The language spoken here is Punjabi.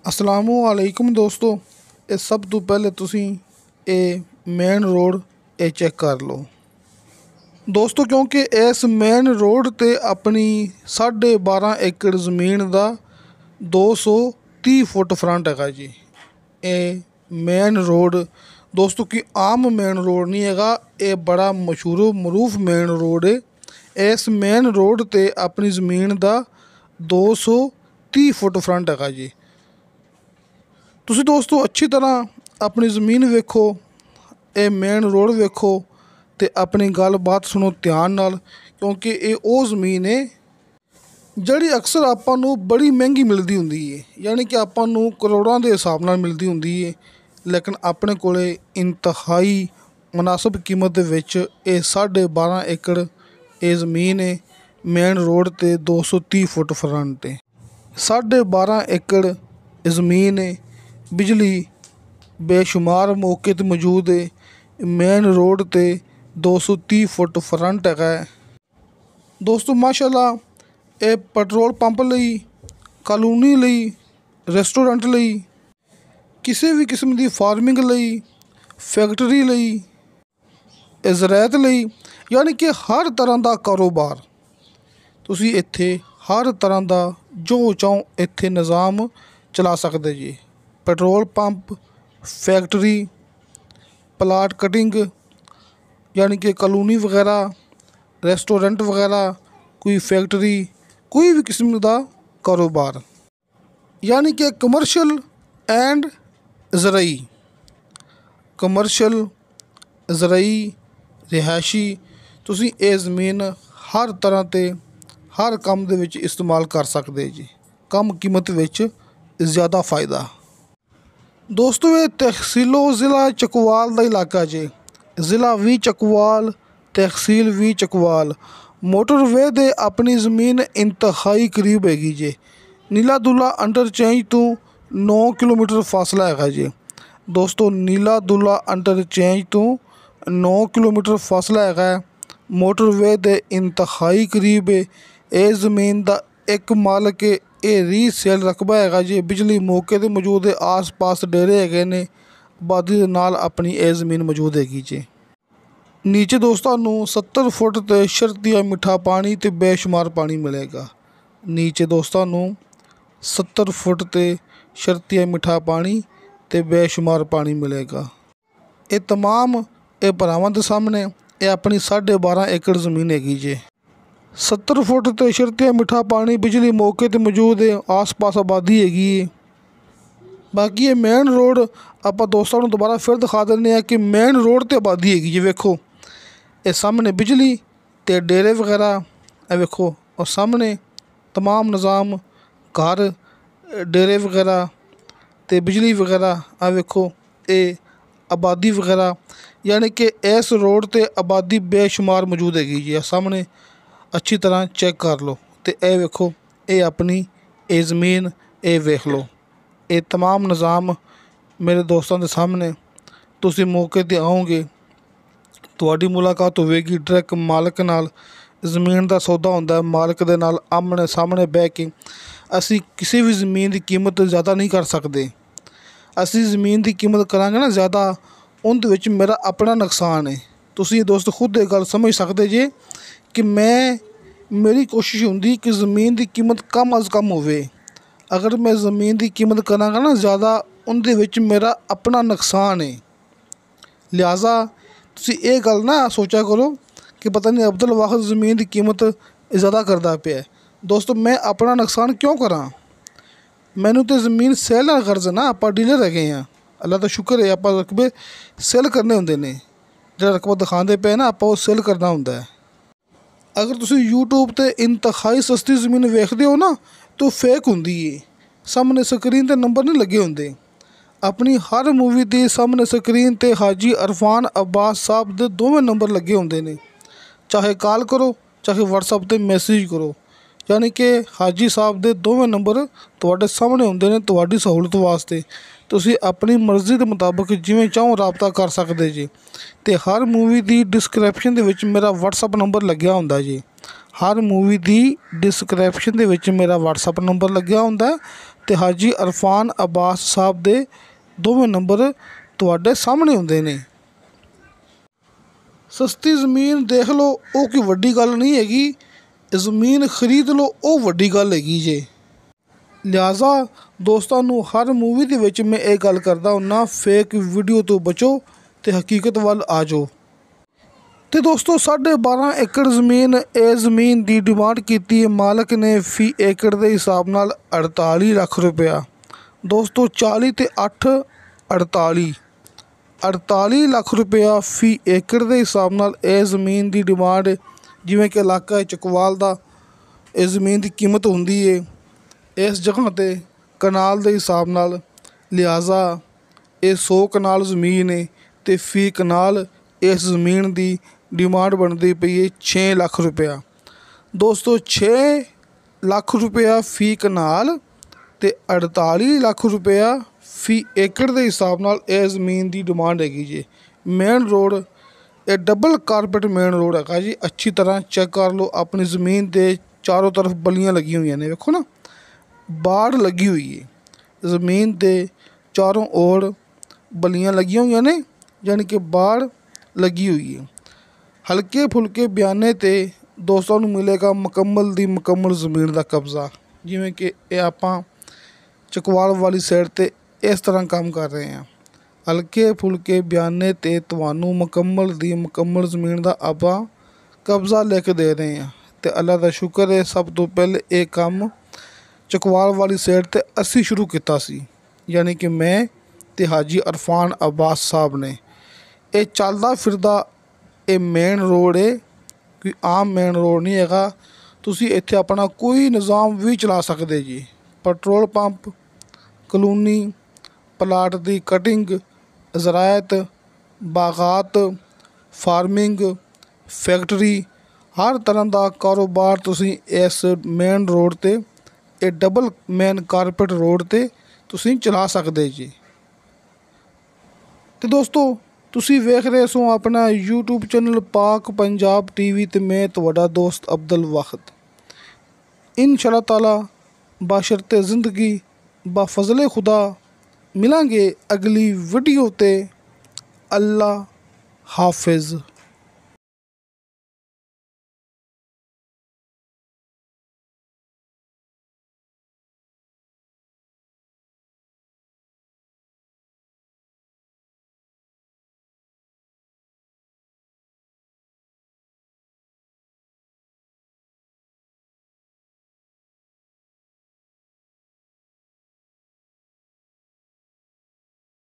ਅਸਲਾਮੁਅਲੈਕੁਮ ਦੋਸਤੋ, ਇਹ ਸਭ ਤੋਂ ਪਹਿਲੇ ਤੁਸੀਂ ਇਹ ਮੇਨ ਰੋਡ ਇਹ ਚੈੱਕ ਕਰ ਲਓ ਦੋਸਤੋ, ਕਿਉਂਕਿ ਇਸ ਮੇਨ ਰੋਡ 'ਤੇ ਆਪਣੀ 12.5 ਏਕੜ ਜ਼ਮੀਨ ਦਾ 230 ਫੁੱਟ ਫਰੰਟ ਹੈਗਾ ਜੀ। ਇਹ ਮੇਨ ਰੋਡ ਦੋਸਤੋ ਕਿ ਆਮ ਮੇਨ ਰੋਡ ਨਹੀਂ ਹੈਗਾ, ਇਹ ਬੜਾ ਮਸ਼ਹੂਰ ਮਰੂਫ ਮੇਨ ਰੋਡ ਹੈ। ਇਸ ਮੇਨ ਰੋਡ 'ਤੇ ਆਪਣੀ ਜ਼ਮੀਨ ਦਾ 230 ਫੁੱਟ ਫਰੰਟ ਹੈਗਾ ਜੀ। ਤੁਸੀਂ ਦੋਸਤੋ ਅੱਛੀ ਤਰ੍ਹਾਂ ਆਪਣੀ ਜ਼ਮੀਨ ਵੇਖੋ, ਇਹ ਮੇਨ ਰੋਡ ਵੇਖੋ ਅਤੇ ਆਪਣੀ ਗੱਲਬਾਤ ਸੁਣੋ ਧਿਆਨ ਨਾਲ, ਕਿਉਂਕਿ ਇਹ ਉਹ ਜ਼ਮੀਨ ਹੈ ਜਿਹੜੀ ਅਕਸਰ ਆਪਾਂ ਨੂੰ ਬੜੀ ਮਹਿੰਗੀ ਮਿਲਦੀ ਹੁੰਦੀ ਹੈ, ਯਾਨੀ ਕਿ ਆਪਾਂ ਨੂੰ ਕਰੋੜਾਂ ਦੇ ਹਿਸਾਬ ਨਾਲ ਮਿਲਦੀ ਹੁੰਦੀ ਹੈ। ਲੇਕਿਨ ਆਪਣੇ ਕੋਲ ਇੰਤਹਾਈ ਮੁਨਾਸਬ ਕੀਮਤ ਦੇ ਵਿੱਚ ਇਹ 12.5 ਏਕੜ ਇਹ ਜ਼ਮੀਨ ਹੈ ਮੇਨ ਰੋਡ 'ਤੇ 230 ਫੁੱਟ ਫਰੰਟ 'ਤੇ 12.5 ਏਕੜ ਜ਼ਮੀਨ ਹੈ। ਬਿਜਲੀ ਬੇਸ਼ੁਮਾਰ ਮੌਕੇ 'ਤੇ ਮੌਜੂਦ ਹੈ। ਮੇਨ ਰੋਡ 'ਤੇ 230 ਫੁੱਟ ਫਰੰਟ ਹੈਗਾ ਦੋਸਤੋ। ਮਾਸ਼ਾਅੱਲਾ ਇਹ ਪੈਟਰੋਲ ਪੰਪ ਲਈ, ਕਾਲੋਨੀ ਲਈ, ਰੈਸਟੋਰੈਂਟ ਲਈ, ਕਿਸੇ ਵੀ ਕਿਸਮ ਦੀ ਫਾਰਮਿੰਗ ਲਈ, ਫੈਕਟਰੀ ਲਈ, ਜ਼ਰਾਅਤ ਲਈ, ਯਾਨੀ ਕਿ ਹਰ ਤਰ੍ਹਾਂ ਦਾ ਕਾਰੋਬਾਰ ਤੁਸੀਂ ਇੱਥੇ ਹਰ ਤਰ੍ਹਾਂ ਦਾ ਜੋ ਚਾਹੋ ਇੱਥੇ ਨਿਜ਼ਾਮ ਚਲਾ ਸਕਦੇ ਜੀ। Petrol pump, factory, plot cutting, ਯਾਨੀ ਕਿ ਕਾਲੋਨੀ ਵਗੈਰਾ, ਰੈਸਟੋਰੈਂਟ ਵਗੈਰਾ, ਕੋਈ ਫੈਕਟਰੀ, ਕੋਈ ਵੀ ਕਿਸਮ ਦਾ ਕਾਰੋਬਾਰ, ਯਾਨੀ ਕਿ ਕਮਰਸ਼ੀਅਲ ਐਂਡ ਜ਼ਰਾਈ, ਕਮਰਸ਼ੀਅਲ, ਜ਼ਰਾਈ, ਰਿਹਾਇਸ਼ੀ, ਤੁਸੀਂ ਇਹ ਜ਼ਮੀਨ ਹਰ ਤਰ੍ਹਾਂ 'ਤੇ ਹਰ ਕੰਮ ਦੇ ਵਿੱਚ ਇਸਤੇਮਾਲ ਕਰ ਸਕਦੇ ਜੀ। ਕਮ ਕੀਮਤ ਵਿੱਚ ਜ਼ਿਆਦਾ ਫ਼ਾਇਦਾ ਦੋਸਤੋ। ਇਹ ਤਹਿਸੀਲੋ ਜ਼ਿਲ੍ਹਾ ਚੱਕਵਾਲ ਦਾ ਇਲਾਕਾ ਜੀ। ਜ਼ਿਲ੍ਹਾ ਵੀ ਚੱਕਵਾਲ, ਤਹਿਸੀਲ ਵੀ ਚੱਕਵਾਲ। ਮੋਟਰਵੇ ਦੇ ਆਪਣੀ ਜ਼ਮੀਨ ਇੰਤਹਾਈ ਕਰੀਬ ਹੈਗੀ ਜੀ। ਨੀਲਾ ਦੁੱਲਾ ਇੰਟਰਚੇਂਜ ਤੋਂ 9 ਕਿਲੋਮੀਟਰ ਫਾਸਲਾ ਹੈਗਾ ਜੀ ਦੋਸਤੋ। ਨੀਲਾ ਦੁੱਲਾ ਇੰਟਰਚੇਂਜ ਤੋਂ 9 ਕਿਲੋਮੀਟਰ ਫਾਸਲਾ ਹੈਗਾ। ਮੋਟਰਵੇ ਦੇ ਇੰਤਹਾਈ ਕਰੀਬ ਹੈ। ਇਹ ਜ਼ਮੀਨ ਦਾ ਇੱਕ ਮਾਲਕ ਹੈ। ਇਹ ਰੀਸੇਲ ਰਕਬਾ ਹੈਗਾ ਜੀ। ਬਿਜਲੀ ਮੌਕੇ 'ਤੇ ਮੌਜੂਦ ਹੈ। ਆਸ ਪਾਸ ਡੇਰੇ ਹੈਗੇ ਨੇ, ਆਬਾਦੀ ਦੇ ਨਾਲ ਆਪਣੀ ਇਹ ਜ਼ਮੀਨ ਮੌਜੂਦ ਹੈਗੀ ਜੀ। ਨੀਚੇ ਦੋਸਤਾਂ ਨੂੰ 70 ਫੁੱਟ 'ਤੇ ਸ਼ਰਤੀਆ ਮਿੱਠਾ ਪਾਣੀ ਅਤੇ ਬੇਸ਼ੁਮਾਰ ਪਾਣੀ ਮਿਲੇਗਾ। ਨੀਚੇ ਦੋਸਤਾਂ ਨੂੰ 70 ਫੁੱਟ 'ਤੇ ਸ਼ਰਤੀਆ ਮਿੱਠਾ ਪਾਣੀ ਅਤੇ ਬੇਸ਼ੁਮਾਰ ਪਾਣੀ ਮਿਲੇਗਾ। ਇਹ ਤਮਾਮ ਇਹ ਭਰਾਵਾਂ ਦੇ ਸਾਹਮਣੇ ਇਹ ਆਪਣੀ 12.5 ਏਕੜ ਜ਼ਮੀਨ ਹੈਗੀ ਜੀ। 70 ਫੁੱਟ 'ਤੇ ਸ਼ਰਤੀਆ ਮਿੱਠਾ ਪਾਣੀ, ਬਿਜਲੀ ਮੌਕੇ 'ਤੇ ਮੌਜੂਦ ਹੈ। ਆਸ ਪਾਸ ਆਬਾਦੀ ਹੈਗੀ ਹੈ। ਬਾਕੀ ਇਹ ਮੇਨ ਰੋਡ ਆਪਾਂ ਦੋਸਤਾਂ ਨੂੰ ਦੁਬਾਰਾ ਫਿਰ ਦਿਖਾ ਦਿੰਦੇ ਹਾਂ ਕਿ ਮੇਨ ਰੋਡ 'ਤੇ ਆਬਾਦੀ ਹੈਗੀ ਜੀ। ਵੇਖੋ ਇਹ ਸਾਹਮਣੇ ਬਿਜਲੀ ਅਤੇ ਡੇਰੇ ਵਗੈਰਾ, ਇਹ ਵੇਖੋ ਔਰ ਸਾਹਮਣੇ ਤਮਾਮ ਨਿਜ਼ਾਮ ਘਰ, ਡੇਰੇ ਵਗੈਰਾ ਅਤੇ ਬਿਜਲੀ ਵਗੈਰਾ। ਆ ਵੇਖੋ ਇਹ ਆਬਾਦੀ ਵਗੈਰਾ, ਯਾਨੀ ਕਿ ਇਸ ਰੋਡ 'ਤੇ ਆਬਾਦੀ ਬੇਸ਼ੁਮਾਰ ਮੌਜੂਦ ਹੈਗੀ ਜੀ। ਸਾਹਮਣੇ ਅੱਛੀ ਤਰ੍ਹਾਂ ਚੈੱਕ ਕਰ ਲਓ ਅਤੇ ਇਹ ਵੇਖੋ ਇਹ ਆਪਣੀ ਇਹ ਜ਼ਮੀਨ, ਇਹ ਵੇਖ ਲਓ ਇਹ ਤਮਾਮ ਨਿਜ਼ਾਮ ਮੇਰੇ ਦੋਸਤਾਂ ਦੇ ਸਾਹਮਣੇ। ਤੁਸੀਂ ਮੌਕੇ 'ਤੇ ਆਓਗੇ, ਤੁਹਾਡੀ ਮੁਲਾਕਾਤ ਹੋਵੇਗੀ ਡਾਇਰੈਕਟ ਮਾਲਕ ਨਾਲ। ਜ਼ਮੀਨ ਦਾ ਸੌਦਾ ਹੁੰਦਾ, ਮਾਲਕ ਦੇ ਨਾਲ ਆਮਣੇ ਸਾਹਮਣੇ ਬਹਿ ਕੇ। ਅਸੀਂ ਕਿਸੇ ਵੀ ਜ਼ਮੀਨ ਦੀ ਕੀਮਤ ਜ਼ਿਆਦਾ ਨਹੀਂ ਕਰ ਸਕਦੇ। ਅਸੀਂ ਜ਼ਮੀਨ ਦੀ ਕੀਮਤ ਕਰਾਂਗੇ ਨਾ ਜ਼ਿਆਦਾ, ਉਹਦੇ ਵਿੱਚ ਮੇਰਾ ਆਪਣਾ ਨੁਕਸਾਨ ਹੈ। ਤੁਸੀਂ ਦੋਸਤ ਖੁਦ ਇਹ ਗੱਲ ਸਮਝ ਸਕਦੇ ਜੇ ਕਿ ਮੇਰੀ ਕੋਸ਼ਿਸ਼ ਹੁੰਦੀ ਕਿ ਜ਼ਮੀਨ ਦੀ ਕੀਮਤ ਕਮ ਅਜ਼ ਕਮ ਹੋਵੇ। ਅਗਰ ਮੈਂ ਜ਼ਮੀਨ ਦੀ ਕੀਮਤ ਕਰਾਂਗਾ ਨਾ ਜ਼ਿਆਦਾ, ਉਹਦੇ ਵਿੱਚ ਮੇਰਾ ਆਪਣਾ ਨੁਕਸਾਨ ਹੈ। ਲਿਹਾਜ਼ਾ ਤੁਸੀਂ ਇਹ ਗੱਲ ਨਾ ਸੋਚਿਆ ਕਰੋ ਕਿ ਪਤਾ ਨਹੀਂ ਅਬਦੁਲ ਵਾਹਿਦ ਜ਼ਮੀਨ ਦੀ ਕੀਮਤ ਜ਼ਿਆਦਾ ਕਰਦਾ ਪਿਆ। ਦੋਸਤੋ ਮੈਂ ਆਪਣਾ ਨੁਕਸਾਨ ਕਿਉਂ ਕਰਾਂ? ਮੈਨੂੰ ਤਾਂ ਜ਼ਮੀਨ ਸੇਲ ਨਾਲ ਕਰਜ਼ ਨਾ, ਆਪਾਂ ਡੀਲਰ ਹੈਗੇ ਹਾਂ। ਅੱਲਾ ਦਾ ਸ਼ੁਕਰ ਹੈ, ਆਪਾਂ ਰਕਬੇ ਸੇਲ ਕਰਨੇ ਹੁੰਦੇ ਨੇ। ਜਿਹੜਾ ਰਕਬਾ ਦਿਖਾਉਂਦੇ ਪਏ ਨਾ, ਆਪਾਂ ਉਹ ਸੇਲ ਕਰਨਾ ਹੁੰਦਾ ਹੈ। ਅਗਰ ਤੁਸੀਂ YouTube 'ਤੇ ਇੰਤਹਾਈ ਸਸਤੀ ਜ਼ਮੀਨ ਵੇਖਦੇ ਹੋ ਨਾ, ਤਾਂ ਫੇਕ ਹੁੰਦੀ ਹੈ। ਸਾਹਮਣੇ ਸਕਰੀਨ 'ਤੇ ਨੰਬਰ ਨਹੀਂ ਲੱਗੇ ਹੁੰਦੇ। ਆਪਣੀ ਹਰ ਮੂਵੀ ਦੀ ਸਾਹਮਣੇ ਸਕਰੀਨ 'ਤੇ ਹਾਜੀ ਅਰਫਾਨ ਅਬਾਸ ਸਾਹਿਬ ਦੇ ਦੋਵੇਂ ਨੰਬਰ ਲੱਗੇ ਹੁੰਦੇ ਨੇ। ਚਾਹੇ ਕਾਲ ਕਰੋ, ਚਾਹੇ WhatsApp 'ਤੇ ਮੈਸੇਜ ਕਰੋ, ਯਾਨੀ ਕਿ ਹਾਜੀ ਸਾਹਿਬ ਦੇ ਦੋਵੇਂ ਨੰਬਰ ਤੁਹਾਡੇ ਸਾਹਮਣੇ ਹੁੰਦੇ ਨੇ ਤੁਹਾਡੀ ਸਹੂਲਤ ਵਾਸਤੇ। ਤੁਸੀਂ ਆਪਣੀ ਮਰਜ਼ੀ ਦੇ ਮੁਤਾਬਕ ਜਿਵੇਂ ਚਾਹੋ ਰਾਬਤਾ ਕਰ ਸਕਦੇ ਜੀ। ਅਤੇ ਹਰ ਮੂਵੀ ਦੀ ਡਿਸਕ੍ਰਿਪਸ਼ਨ ਦੇ ਵਿੱਚ ਮੇਰਾ WhatsApp ਨੰਬਰ ਲੱਗਿਆ ਹੁੰਦਾ ਜੀ। ਹਰ ਮੂਵੀ ਦੀ ਡਿਸਕ੍ਰਿਪਸ਼ਨ ਦੇ ਵਿੱਚ ਮੇਰਾ WhatsApp ਨੰਬਰ ਲੱਗਿਆ ਹੁੰਦਾ। ਤੇ ਹਾਜੀ ਅਰਫਾਨ ਅਬਾਸ ਸਾਹਿਬ ਦੇ ਦੋਵੇਂ ਨੰਬਰ ਤੁਹਾਡੇ ਸਾਹਮਣੇ ਹੁੰਦੇ ਨੇ। ਸਸਤੀ ਜ਼ਮੀਨ ਦੇਖ ਲਓ ਉਹ ਕੋਈ ਵੱਡੀ ਗੱਲ ਨਹੀਂ ਹੈਗੀ, ਜ਼ਮੀਨ ਖਰੀਦ ਲਓ ਉਹ ਵੱਡੀ ਗੱਲ ਹੈਗੀ ਜੇ। ਲਿਹਾਜ਼ਾ ਦੋਸਤਾਂ ਨੂੰ ਹਰ ਮੂਵੀ ਦੇ ਵਿੱਚ ਮੈਂ ਇਹ ਗੱਲ ਕਰਦਾ ਹੁੰਨਾ, ਫੇਕ ਵੀਡੀਓ ਤੋਂ ਬਚੋ ਤੇ ਹਕੀਕਤ ਵੱਲ ਆ ਜਾਓ। ਤੇ ਦੋਸਤੋ 12.5 ਏਕੜ ਜ਼ਮੀਨ, ਇਹ ਜ਼ਮੀਨ ਦੀ ਡਿਮਾਂਡ ਕੀਤੀ ਹੈ ਮਾਲਕ ਨੇ ਫੀ ਏਕੜ ਦੇ ਹਿਸਾਬ ਨਾਲ 48 ਲੱਖ ਰੁਪਇਆ। ਦੋਸਤੋ 40 ਤੇ 8 48 ਲੱਖ ਰੁਪਇਆ ਫੀ ਏਕੜ ਦੇ ਹਿਸਾਬ ਨਾਲ ਇਹ ਜ਼ਮੀਨ ਦੀ ਡਿਮਾਂਡ। ਜਿਵੇਂ ਕਿ ਇਲਾਕਾ ਚਕਵਾਲ ਦਾ ਇਹ ਜ਼ਮੀਨ ਦੀ ਕੀਮਤ ਹੁੰਦੀ ਹੈ ਇਸ ਜਗ੍ਹਾ 'ਤੇ ਕਨਾਲ ਦੇ ਹਿਸਾਬ ਨਾਲ। ਲਿਹਾਜ਼ਾ ਇਹ 100 ਕਨਾਲ ਜ਼ਮੀਨ ਹੈ ਅਤੇ ਫੀ ਕਨਾਲ ਇਸ ਜ਼ਮੀਨ ਦੀ ਡਿਮਾਂਡ ਬਣਦੀ ਪਈ ਹੈ 6 ਲੱਖ ਰੁਪਇਆ। ਦੋਸਤੋ 6 ਲੱਖ ਰੁਪਇਆ ਫੀ ਕਨਾਲ ਅਤੇ 48 ਲੱਖ ਰੁਪਇਆ ਫੀ ਏਕੜ ਦੇ ਹਿਸਾਬ ਨਾਲ ਇਹ ਜ਼ਮੀਨ ਦੀ ਡਿਮਾਂਡ ਹੈਗੀ ਜੀ। ਮੇਨ ਰੋਡ ਇਹ ਡਬਲ ਕਾਰਪੇਟ ਮੇਨ ਰੋਡ ਹੈਗਾ ਜੀ। ਅੱਛੀ ਤਰ੍ਹਾਂ ਚੈੱਕ ਕਰ ਲਓ, ਆਪਣੀ ਜ਼ਮੀਨ ਦੇ ਚਾਰੋਂ ਤਰਫ ਬਲੀਆਂ ਲੱਗੀਆਂ ਹੋਈਆਂ ਨੇ, ਵੇਖੋ ਨਾ, ਬਾੜ ਲੱਗੀ ਹੋਈ ਹੈ ਜ਼ਮੀਨ ਦੇ ਚਾਰੋਂ ओर, ਬਲੀਆਂ ਲੱਗੀਆਂ ਹੋਈਆਂ ਨੇ, ਯਾਨੀ ਕਿ ਬਾੜ ਲੱਗੀ ਹੋਈ ਹੈ। ਹਲਕੇ ਫੁਲਕੇ ਬਿਆਨੇ 'ਤੇ ਦੋਸਤਾਂ ਨੂੰ ਮਿਲੇਗਾ ਮੁਕੰਮਲ ਦੀ ਮੁਕੰਮਲ ਜ਼ਮੀਨ ਦਾ ਕਬਜ਼ਾ। ਜਿਵੇਂ ਕਿ ਇਹ ਆਪਾਂ ਚਕਵਾਲ ਵਾਲੀ ਸਾਈਡ 'ਤੇ ਇਸ ਤਰ੍ਹਾਂ ਕੰਮ ਕਰ ਰਹੇ ਹਾਂ। ਹਲਕੇ ਫੁਲਕੇ ਬਿਆਨੇ 'ਤੇ ਤੁਹਾਨੂੰ ਮੁਕੰਮਲ ਦੀ ਮੁਕੰਮਲ ਜ਼ਮੀਨ ਦਾ ਆਪਾਂ ਕਬਜ਼ਾ ਲੈ ਕੇ ਦੇ ਰਹੇ ਹਾਂ। ਅਤੇ ਅੱਲਾ ਦਾ ਸ਼ੁਕਰ ਹੈ, ਸਭ ਤੋਂ ਪਹਿਲੇ ਇਹ ਕੰਮ ਚਕਵਾਲ ਵਾਲੀ ਸਾਈਡ 'ਤੇ ਅਸੀਂ ਸ਼ੁਰੂ ਕੀਤਾ ਸੀ, ਯਾਨੀ ਕਿ ਮੈਂ ਅਤੇ ਹਾਜੀ ਅਰਫਾਨ ਅਬਾਸ ਸਾਹਿਬ ਨੇ। ਇਹ ਚੱਲਦਾ ਫਿਰਦਾ ਇਹ ਮੇਨ ਰੋਡ ਹੈ, ਕੋਈ ਆਮ ਮੇਨ ਰੋਡ ਨਹੀਂ ਹੈਗਾ। ਤੁਸੀਂ ਇੱਥੇ ਆਪਣਾ ਕੋਈ ਨਿਜ਼ਾਮ ਵੀ ਚਲਾ ਸਕਦੇ ਜੀ। ਪੈਟਰੋਲ ਪੰਪ, ਕਲੋਨੀ, ਪਲਾਟ ਦੀ ਕਟਿੰਗ, ਜ਼ਰਾਇਤ, ਬਾਗਾਤ, ਫਾਰਮਿੰਗ, ਫੈਕਟਰੀ, ਹਰ ਤਰ੍ਹਾਂ ਦਾ ਕਾਰੋਬਾਰ ਤੁਸੀਂ ਇਸ ਮੇਨ ਰੋਡ 'ਤੇ, ਇਹ ਡਬਲ ਮੇਨ ਕਾਰਪੇਟ ਰੋਡ 'ਤੇ ਤੁਸੀਂ ਚਲਾ ਸਕਦੇ ਜੀ। ਅਤੇ ਦੋਸਤੋ ਤੁਸੀਂ ਵੇਖ ਰਹੇ ਸੋ ਆਪਣਾ YouTube ਚੈਨਲ ਪਾਕ ਪੰਜਾਬ TV ਅਤੇ ਮੈਂ ਤੁਹਾਡਾ ਦੋਸਤ ਅਬਦੁਲ ਵਾਹਿਦ। ਇਨਸ਼ਾ ਤਾਲਾ ਬਾਸ਼ਰਤੇ ਜ਼ਿੰਦਗੀ ਬਾਫਜ਼ਲੇ ਖੁਦਾ ਮਿਲਾਂਗੇ ਅਗਲੀ ਵੀਡੀਓ 'ਤੇ। ਅੱਲਾ ਹਾਫਿਜ਼।